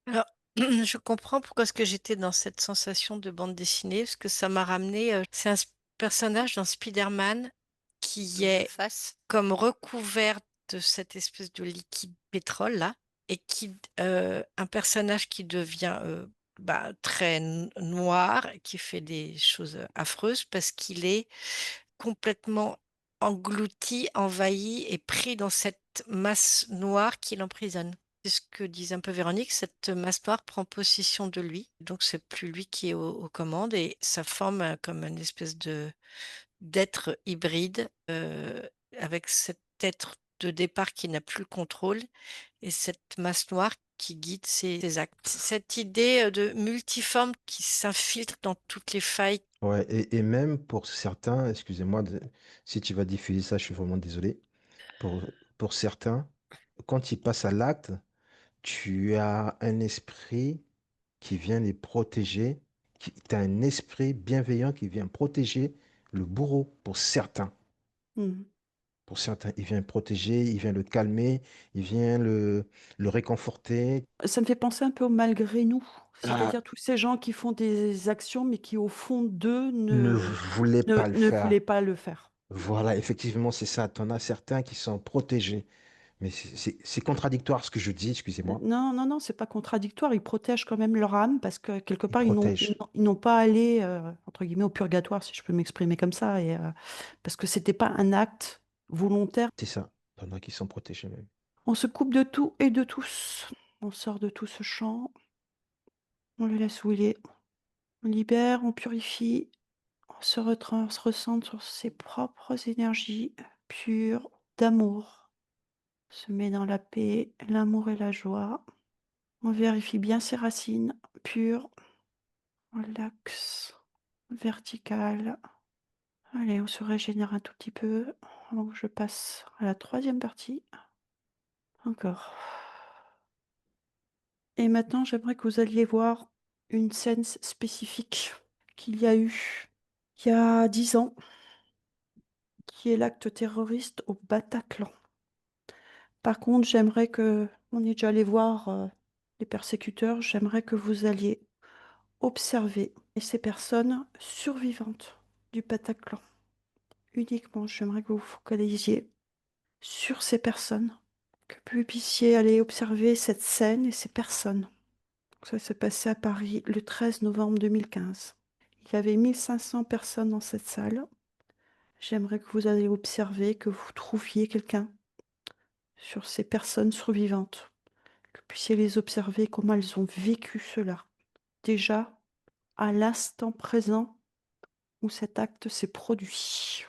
Alors, je comprends pourquoi est-ce que j'étais dans cette sensation de bande dessinée, parce que ça m'a ramené, c'est personnage dans Spider-Man qui Double est face. comme recouvert de cette espèce de liquide pétrole là et un personnage qui devient, très noir, qui fait des choses, affreuses parce qu'il est complètement englouti, envahi et pris dans cette masse noire qui l'emprisonne. C'est ce que disait un peu Véronique, cette masse noire prend possession de lui, donc c'est plus lui qui est aux commandes et ça forme comme une espèce de d'être hybride avec cet être de départ qui n'a plus le contrôle et cette masse noire qui guide ses actes. Cette idée de multiforme qui s'infiltre dans toutes les failles. Ouais, et même pour certains, excusez-moi, si tu vas diffuser ça, je suis vraiment désolé. Pour certains, quand ils passent à l'acte, tu as un esprit qui vient les protéger, tu as un esprit bienveillant qui vient protéger le bourreau pour certains. Mhm. Pour certains, il vient le protéger, il vient le calmer, il vient le réconforter. Ça me fait penser un peu au malgré nous, Ah, c'est-à-dire tous ces gens qui font des actions, mais qui au fond d'eux ne voulait pas le ne faire. voulaient pas le faire. Voilà, effectivement, c'est ça. Tu en as certains qui sont protégés. Mais c'est contradictoire ce que je dis, excusez-moi. Non, non, non, c'est pas contradictoire. Ils protègent quand même leur âme parce que quelque Ils part, protègent. ils n'ont pas allé, entre guillemets, au purgatoire, si je peux m'exprimer comme ça, parce que c'était pas un acte volontaire. C'est ça. T'en as qui sont protégés même. On se coupe de tout et de tous. On sort de tout ce champ, on le laisse où il est. On libère, on purifie, on se recentre sur ses propres énergies pures d'amour. On se met dans la paix, l'amour et la joie. On vérifie bien ses racines pures. On l'axe vertical. Allez, on se régénère un tout petit peu avant que je passe à la troisième partie. Encore. Et maintenant, j'aimerais que vous alliez voir une scène spécifique qu'il y a eu il y a 10 ans, qui est l'acte terroriste au Bataclan. Par contre, j'aimerais que, on est déjà allé voir les persécuteurs, j'aimerais que vous alliez observer ces personnes survivantes du Bataclan. Uniquement, j'aimerais que vous vous focalisiez sur ces personnes, que vous puissiez aller observer cette scène et ces personnes. Ça s'est passé à Paris le 13 novembre 2015. Il y avait 1500 personnes dans cette salle. J'aimerais que vous alliez observer, que vous trouviez quelqu'un sur ces personnes survivantes, que vous puissiez les observer, comment elles ont vécu cela. Déjà, à l'instant présent où cet acte s'est produit.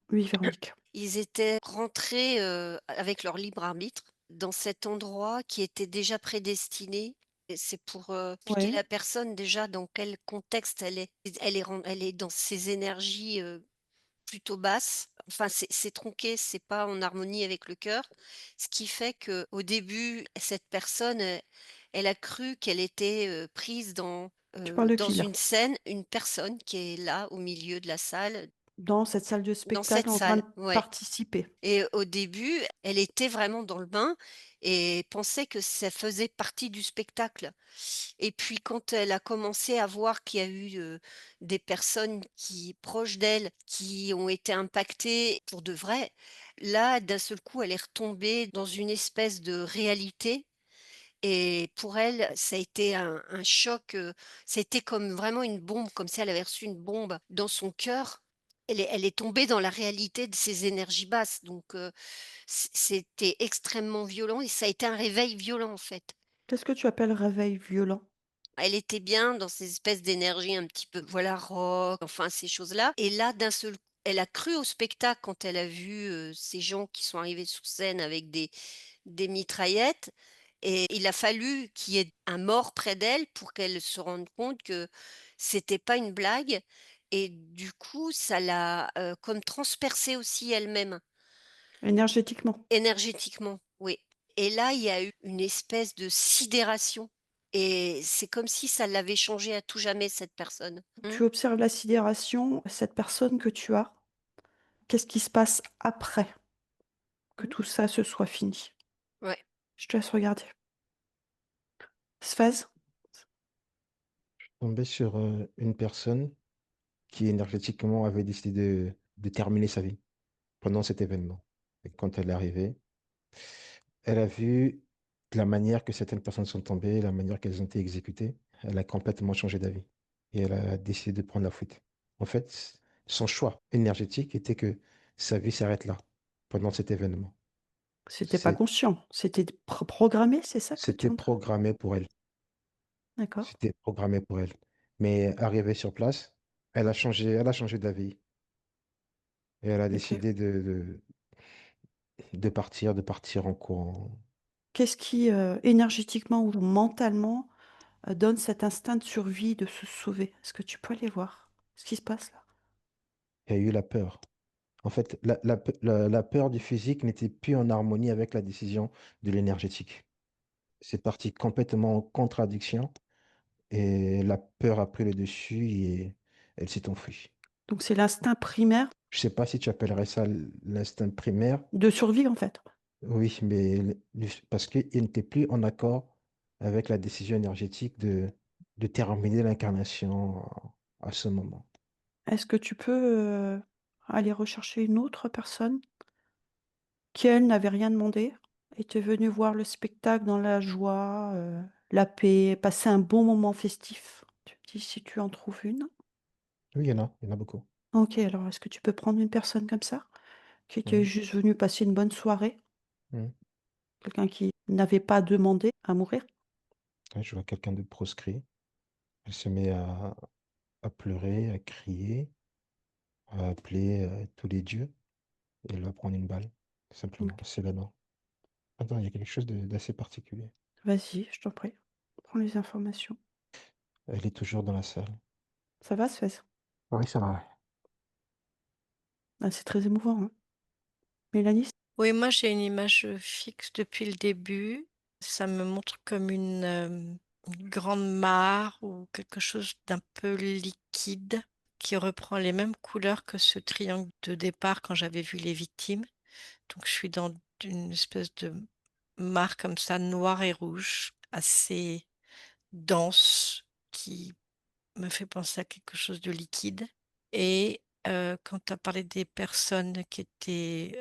Oui, Véronique. Ils étaient rentrés, avec leur libre arbitre dans cet endroit qui était déjà prédestiné et c'est pour, expliquer Ouais. la personne déjà dans quel contexte elle est. Elle est dans ses énergies, plutôt basses. Enfin, c'est tronqué, c'est pas en harmonie avec le cœur. Ce qui fait que au début, cette personne, elle a cru qu'elle était, prise Tu parles de dans qui là? une scène, une personne qui est là au milieu de la salle, Dans cette salle de dans spectacle cette en train salle, de ouais. participer. Et au début, elle était vraiment dans le bain et pensait que ça faisait partie du spectacle. Et puis quand elle a commencé à voir qu'il y a eu, des personnes qui proches d'elle, qui ont été impactées pour de vrai, là, d'un seul coup, elle est retombée dans une espèce de réalité et pour elle, ça a été un choc, ça a été comme vraiment une bombe, comme si elle avait reçu une bombe dans son cœur. Elle est tombée dans la réalité de ses énergies basses, donc c'était extrêmement violent et ça a été un réveil violent, en fait. Qu'est-ce que tu appelles réveil violent? Elle était bien dans ces espèces d'énergie un petit peu, voilà, rock, enfin ces choses-là et là, d'un seul coup, elle a cru au spectacle quand elle a vu, ces gens qui sont arrivés sur scène avec des mitraillettes et il a fallu qu'il y ait un mort près d'elle pour qu'elle se rende compte que c'était pas une blague et du coup, ça l'a, comme transpercée aussi elle-même. Énergétiquement. Énergétiquement, oui. Et là, il y a eu une espèce de sidération et c'est comme si ça l'avait changée à tout jamais cette personne. Mmh. Tu observes la sidération, cette personne que tu as. Qu'est-ce qui se passe après que Mmh. tout ça se soit fini? Ouais. Je te laisse regarder. Sphèse? Tombé sur une personne qui énergétiquement avait décidé de terminer sa vie pendant cet événement. Et quand elle est arrivée, elle a vu la manière que certaines personnes sont tombées, la manière qu'elles ont été exécutées. Elle a complètement changé d'avis et elle a décidé de prendre la fuite. En fait, son choix énergétique était que sa vie s'arrête là, pendant cet événement. C'était pas C'est, conscient, c'était programmé, c'est ça que tu c'était es en train? programmé pour elle. D'accord, C'était programmé pour elle. Mais arrivée sur place, elle a changé d'avis. Et elle a OK. décidé de partir en courant. Qu'est-ce qui, énergétiquement ou mentalement, donne cet instinct de survie, de se sauver? Est-ce que tu peux aller voir ce qui se passe là? Il y a eu la peur. En fait, la peur du physique n'était plus en harmonie avec la décision de l'énergétique. C'est parti complètement en contradiction et la peur a pris le dessus et elle s'est enfuie. Donc c'est l'instinct primaire Je ne sais pas si tu appellerais ça l'instinct primaire, de survie, en fait. oui, mais parce qu'il n'était plus en accord avec la décision énergétique de terminer l'incarnation à ce moment. Est-ce que tu peux, aller rechercher une autre personne qui, elle, n'avait rien demandé, était venue voir le spectacle dans la joie, la paix, passer un bon moment festif? Tu me dis si tu en trouves une? Oui, il y en a beaucoup. OK, alors est-ce que tu peux prendre une personne comme ça, qui était Mhm, juste venue passer une bonne soirée? mhm. Quelqu'un qui n'avait pas demandé à mourir? Ouais, je vois quelqu'un de proscrit. Elle se met à pleurer, à crier, à appeler tous les dieux et elle va prendre une balle, tout simplement. OK. C'est la mort. Attends, il y a quelque chose d'assez particulier. Vas-y, je t'en prie. Prends les informations. Elle est toujours dans la salle. Ça va, Suez? Oui, ça va. Ah, c'est très émouvant, hein. Mélanie? Oui, moi j'ai une image, fixe depuis le début. Ça me montre comme une grande mare ou quelque chose d'un peu liquide qui reprend les mêmes couleurs que ce triangle de départ quand j'avais vu les victimes. Donc je suis dans une espèce de mare comme ça, noire et rouge, assez dense, qui me fait penser à quelque chose de liquide. Et quand tu as parlé des personnes qui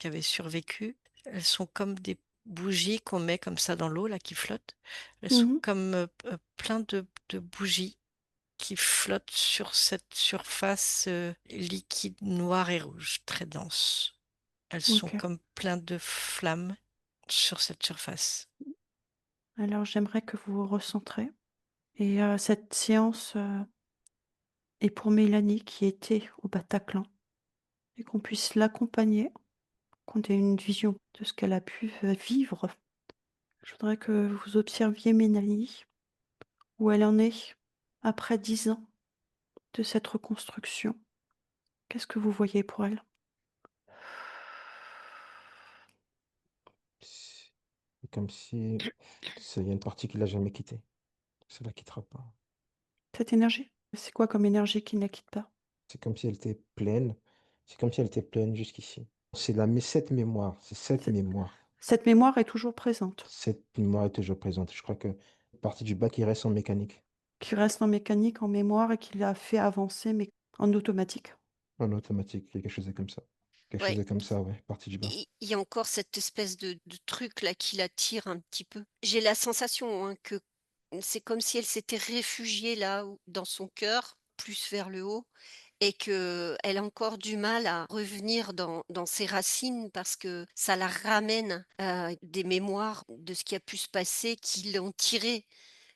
avaient survécu, elles sont comme des bougies qu'on met comme ça dans l'eau là, qui flottent. Elles sont Mmh. comme, plein de bougies qui flottent sur cette surface, liquide noire et rouge, très dense. Elles sont OK. comme plein de flammes sur cette surface. Alors j'aimerais que vous vous recentrez et cette séance, est pour Mélanie qui était au Bataclan et qu'on puisse l'accompagner, qu'on ait une vision de ce qu'elle a pu, vivre. Je voudrais que vous observiez Mélanie, où elle en est après 10 ans de cette reconstruction. Qu'est-ce que vous voyez pour elle? C'est comme si il y a une partie qui l'a jamais quitté. Ça la quittera pas. Cette énergie? C'est quoi comme énergie qui ne la quitte pas? C'est comme si elle était pleine. C'est comme si elle était pleine jusqu'ici. Cette mémoire. C'est cette Cette mémoire. cette mémoire est toujours présente, Cette mémoire est toujours présente. Je crois que partie du bas qui reste en mécanique, qui reste en mécanique, en mémoire et qui l'a fait avancer, mais en automatique. en automatique, quelque chose est comme ça. Quelque chose Ouais, est comme ça, ouais, partie du bas. il y a encore cette espèce de truc là qui l'attire un petit peu. J'ai la sensation, hein, que c'est comme si elle s'était réfugiée là où dans son cœur, plus vers le haut et qu'elle a encore du mal à revenir dans ses racines parce que ça la ramène à des mémoires de ce qui a pu se passer qui l'ont tirée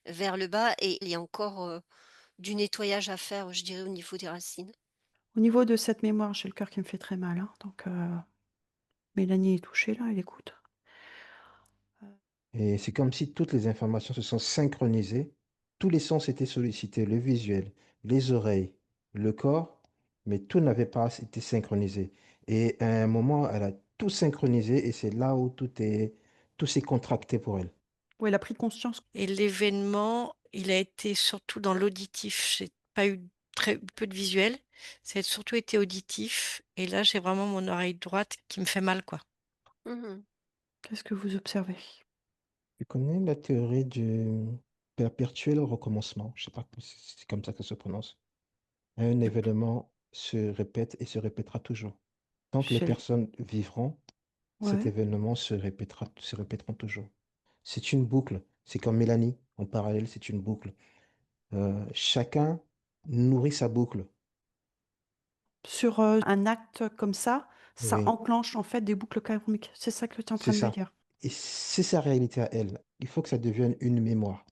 vers le bas et il y a encore, du nettoyage à faire, je dirais, au niveau des racines. Au niveau de cette mémoire, j'ai le cœur qui me fait très mal, hein, donc Mélanie est touchée là, elle écoute. Et c'est comme si toutes les informations se sont synchronisées. Tous les sens étaient sollicités, le visuel, les oreilles, le corps, mais tout n'avait pas été synchronisé. Et à un moment, elle a tout synchronisé et c'est là où tout s'est contracté pour elle. Oui, elle a pris conscience. Et l'événement, il a été surtout dans l'auditif. J'ai pas eu très peu de visuel. Ça a surtout été auditif. Et là, j'ai vraiment mon oreille droite qui me fait mal, quoi. Mmh. Qu'est-ce que vous observez? Tu connais la théorie du perpétuel recommencement? Je sais pas si c'est comme ça que ça se prononce. Un De événement se répète et se répétera toujours. Tant que les chez personnes vivront, cet ouais. événement se répétera toujours. C'est une boucle. C'est comme Mélanie, en parallèle, c'est une boucle. Chacun nourrit sa boucle. Sur, un acte comme ça Ça Oui, enclenche en fait des boucles karmiques. C'est ça que tu es en c'est train de me ça. dire. Et c'est sa réalité à elle. Il faut que ça devienne une mémoire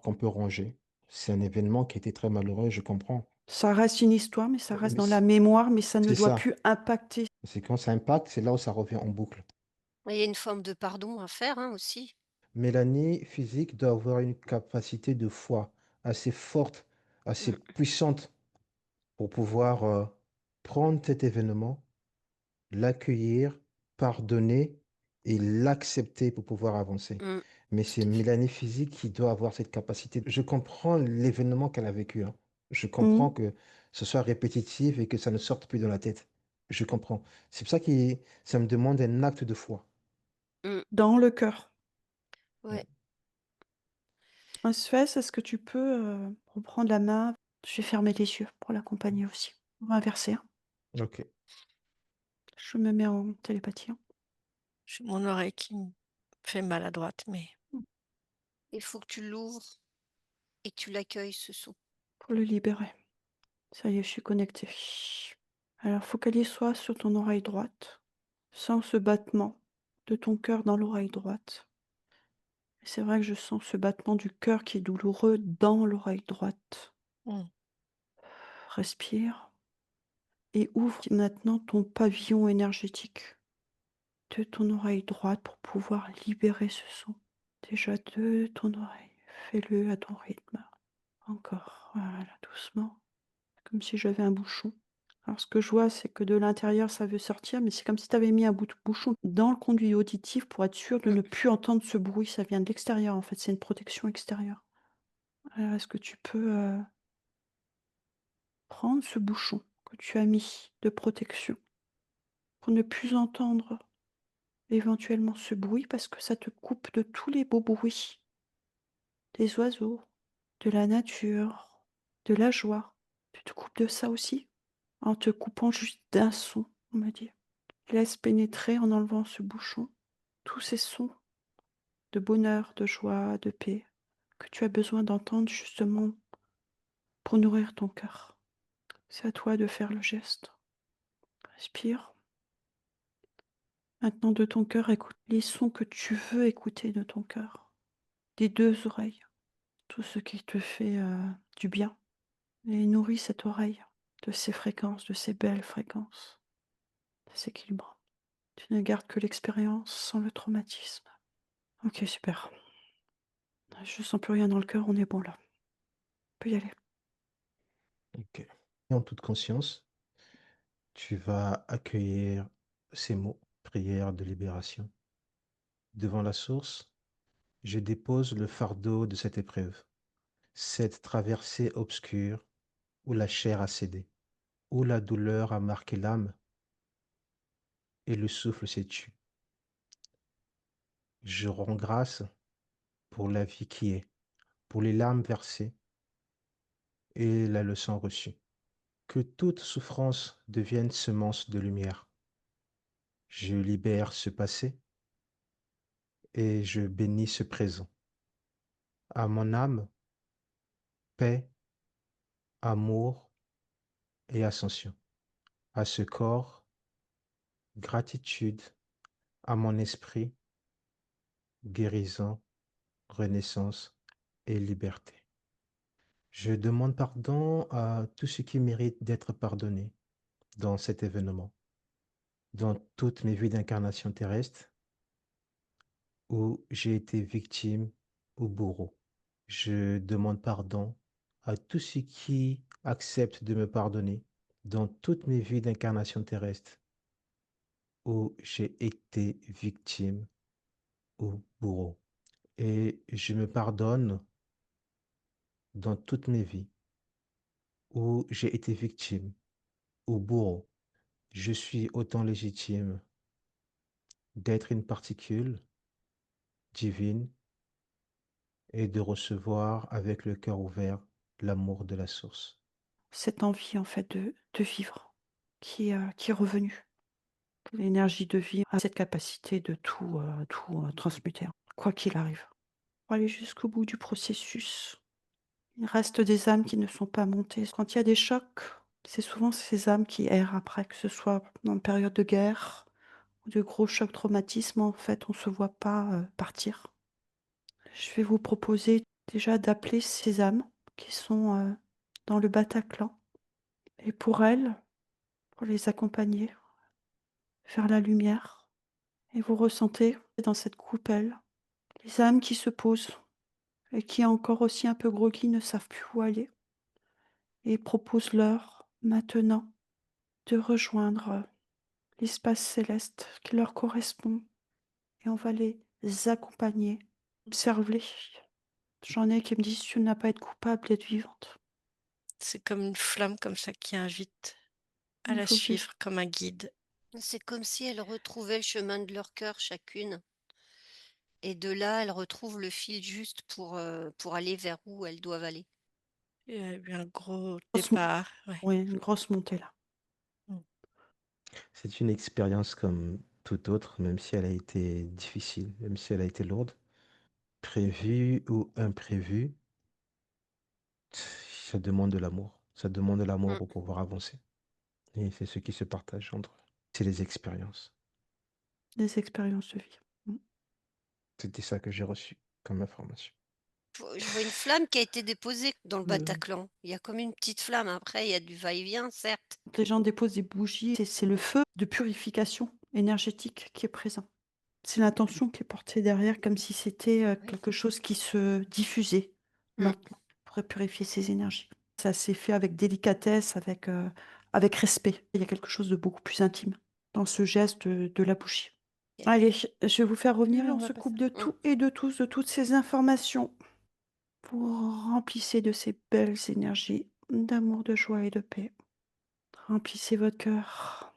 qu'on peut ranger. C'est un événement qui était très malheureux, je comprends. Ça reste une histoire, mais ça reste Mais dans la mémoire, mais ça ne c'est doit ça. plus impacter. C'est quand ça impacte, c'est là où ça revient en boucle. Il y a une forme de pardon à faire, hein, aussi. Mélanie physique doit avoir une capacité de foi assez forte, assez Mmh. puissante pour pouvoir prendre cet événement, l'accueillir, pardonner et l'accepter pour pouvoir avancer. Mmh. Mais Tout c'est à fait. Mélanie physique qui doit avoir cette capacité. Je comprends l'événement qu'elle a vécu, hein. Je comprends Mhm. que ce soit répétitif et que ça ne sorte plus de la tête. Je comprends. C'est pour ça que ça me demande un acte de foi. Mmh. Dans le cœur. Ouais. Suez, est-ce que tu peux reprendre la main? Je vais fermer les yeux pour l'accompagner aussi. On va inverser, hein. Ok. Je me mets en télépathie, hein. J'ai mon oreille qui me fait mal à droite, mais Il faut que tu l'ouvres et que tu l'accueilles, ce son. Pour le libérer. Ça y est, je suis connectée. Alors, focalise-toi sur ton oreille droite. Sens ce battement de ton cœur dans l'oreille droite. Et c'est vrai que je sens ce battement du cœur qui est douloureux dans l'oreille droite. mmh, Respire et ouvre maintenant ton pavillon énergétique de ton oreille droite pour pouvoir libérer ce son. Déjà de ton oreille. Fais-le à ton rythme. Encore. Voilà, doucement. Comme si j'avais un bouchon. Alors ce que je vois, c'est que de l'intérieur, ça veut sortir, mais c'est comme si tu avais mis un bout de bouchon dans le conduit auditif pour être sûr de Mmh. ne plus entendre ce bruit. Ça vient de l'extérieur, en fait. C'est une protection extérieure. Alors, est-ce que tu peux prendre ce bouchon que tu as mis de protection pour ne plus entendre éventuellement ce bruit parce que ça te coupe de tous les beaux bruits des oiseaux, de la nature, de la joie. Tu te coupes de ça aussi en te coupant juste d'un son, on me dit. Laisse pénétrer en enlevant ce bouchon tous ces sons de bonheur, de joie, de paix que tu as besoin d'entendre justement pour nourrir ton cœur. C'est à toi de faire le geste. Respire. Maintenant de ton cœur, écoute les sons que tu veux écouter de ton cœur, des deux oreilles, tout ce qui te fait du bien. Et nourris cette oreille de ces fréquences, de ces belles fréquences, de ces équilibres. Tu ne gardes que l'expérience sans le traumatisme. Ok, super. Je sens plus rien dans le cœur, on est bon là. On peut y aller. Ok. Et en toute conscience, tu vas accueillir ces mots, prière de libération. Devant la source, je dépose le fardeau de cette épreuve, cette traversée obscure où la chair a cédé, où la douleur a marqué l'âme et le souffle s'est tu. Je rends grâce pour la vie qui est, pour les larmes versées et la leçon reçue. Que toute souffrance devienne semence de lumière. Je libère ce passé et je bénis ce présent. À mon âme, paix, amour et ascension. À ce corps, gratitude. À mon esprit, guérison, renaissance et liberté. Je demande pardon à tout ce qui mérite d'être pardonné dans cet événement, dans toutes mes vies d'incarnation terrestre où j'ai été victime ou bourreau. Je demande pardon à tous ceux qui acceptent de me pardonner dans toutes mes vies d'incarnation terrestre où j'ai été victime ou bourreau. Et je me pardonne dans toutes mes vies où j'ai été victime ou bourreau. Je suis autant légitime d'être une particule divine et de recevoir avec le cœur ouvert l'amour de la source. Cette envie en fait de vivre qui est revenue. L'énergie de vie a cette capacité de tout transmuter, quoi qu'il arrive. Pour aller jusqu'au bout du processus. Il reste des âmes qui ne sont pas montées. Quand il y a des chocs, C'est souvent ces âmes qui errent après, que ce soit en période de guerre ou de gros chocs traumatismes, en fait, on ne se voit pas, partir. Je vais vous proposer déjà d'appeler ces âmes qui sont, dans le Bataclan et pour elles, pour les accompagner vers la lumière et vous ressentez dans cette coupelle les âmes qui se posent et qui, encore aussi un peu groggy, ne savent plus où aller et proposent-leur maintenant de rejoindre l'espace céleste qui leur correspond et on va les accompagner. Observe-les. J'en ai qui me disent: «Tu n'as pas à être coupable d'être vivante». C'est comme une flamme comme ça qui invite à Il la faut que suivre comme un guide. C'est comme si elles retrouvaient le chemin de leur cœur chacune et de là, elles retrouvent le fil juste pour aller vers où elles doivent aller. Il y a eu un gros grosse départ, ouais. oui, une grosse montée là. Mmh. C'est une expérience comme toute autre, même si elle a été difficile, même si elle a été lourde, prévue ou imprévue, ça demande de l'amour. Ça demande de l'amour Mmh. pour pouvoir avancer. Et c'est ce qui se partage entre eux. C'est les expériences. Des expériences de vie. Mmh. C'était ça que j'ai reçu comme information. Je vois une flamme qui a été déposée dans le Mmh. Bataclan. Il y a comme une petite flamme. Après, il y a du va-et-vient, certes. Quand les gens déposent des bougies, c'est le feu de purification énergétique qui est présent. C'est l'intention qui est portée derrière, comme si c'était, Oui. quelque chose qui se diffusait Mmh. maintenant pour purifier ces énergies. Ça s'est fait avec délicatesse, avec respect. Il y a quelque chose de beaucoup plus intime dans ce geste de la bougie. OK. Allez, je vais vous faire revenir Oui, et on on va se passer. coupe de Mmh. tout et de tous, de toutes ces informations. Vous remplissez de ces belles énergies d'amour, de joie et de paix. Remplissez votre cœur.